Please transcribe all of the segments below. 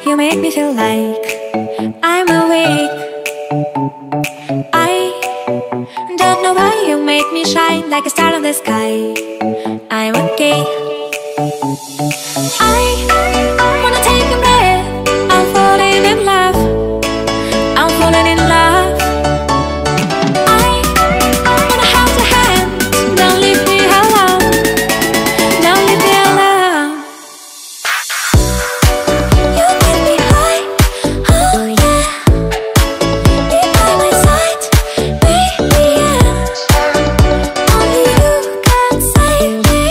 You make me feel like I'm awake. I don't know why you make me shine like a star in the sky. I'm okay. I wanna take a breath. I'm falling in love. I'm falling in love. I wanna hold your hand. Don't leave me alone. Don't leave me alone. You get me high, oh yeah. Be by my side, baby, yeah. Only you can save me.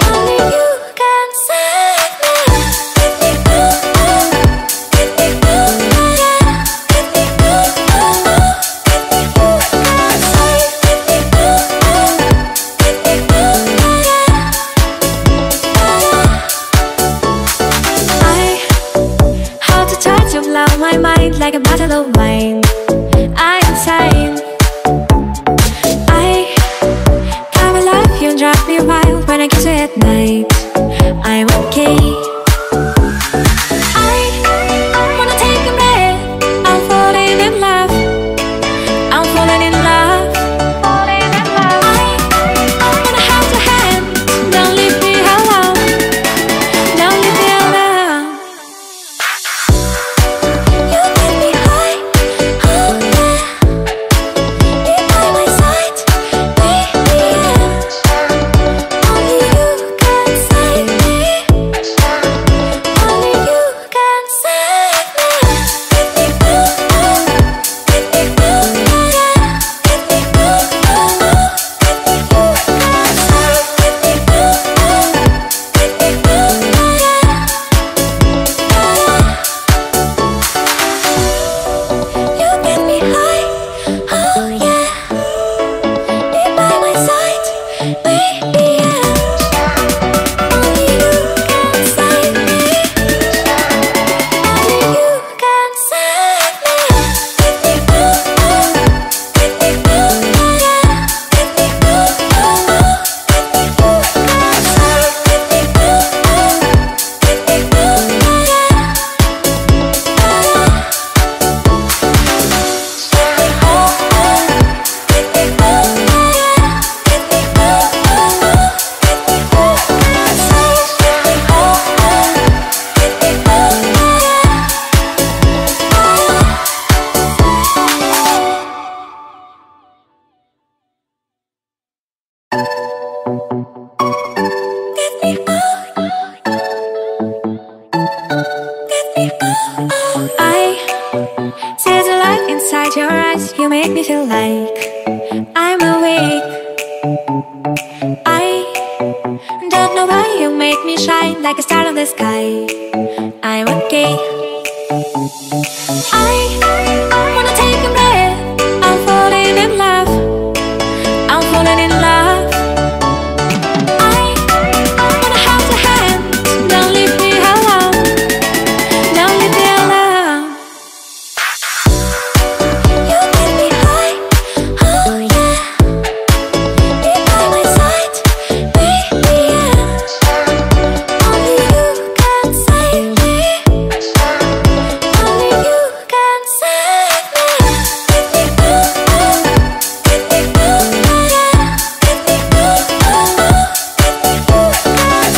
Only you can save me. Get me ooh, get me ooh, yeah. Get me ooh, get me ooh, save. Get me ooh, get me ooh, yeah. How to touch of love, my mind like a bottle of wine. I'm insane. I come alive, you drive me wild when I kiss you at night. I'm okay. I wanna take a breath. I'm falling in love. I'm falling in love. Falling in love. I wanna hold your hand. Don't leave me alone. Don't leave me alone. You get me high, oh yeah. Be by my side, baby, yeah. Only you can save me. Only you can save me. Get me ooh, get me ooh, yeah. Get me ooh, get me ooh, save. Get me ooh, yeah. You get me high, oh yeah. Be by my side, baby, yeah. Only you can save me. Only you can save me. Get me ooh, get me ooh, yeah. Get me ooh, get me ooh, save. Get me ooh, yeah. I see the light inside your eyes. You make me feel like I'm awake. I don't know why you make me shine like a star in the sky. I'm okay. I wanna take a breath. I'm falling in love. I'm falling in love. I wanna hold your hand. Don't leave me alone. Don't leave me alone. You get me high, oh yeah. Be by my side, baby, yeah. Only you can save me. Only you can save me. Get me ooh, get me ooh, yeah. Get me ooh, get me ooh,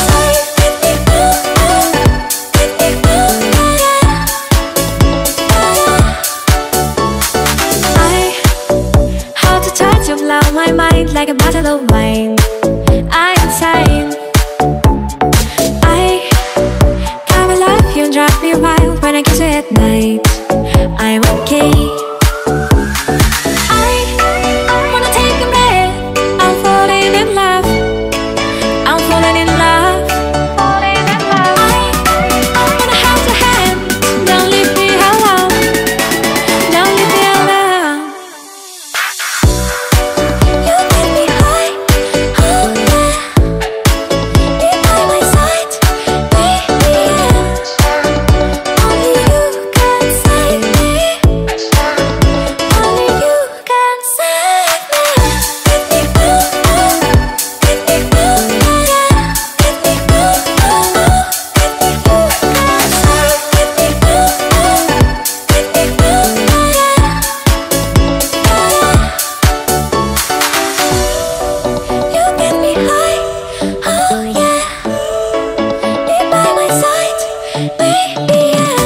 save. Get me ooh, yeah. How to touch of love, my mind like a bottle of wine. I'm insane. I come alive, you drive me wild when I kiss you at night. I'm okay. I wanna take a breath. I'm falling in love. I'm falling in love. Falling in love. I wanna hold your hand. Yeah.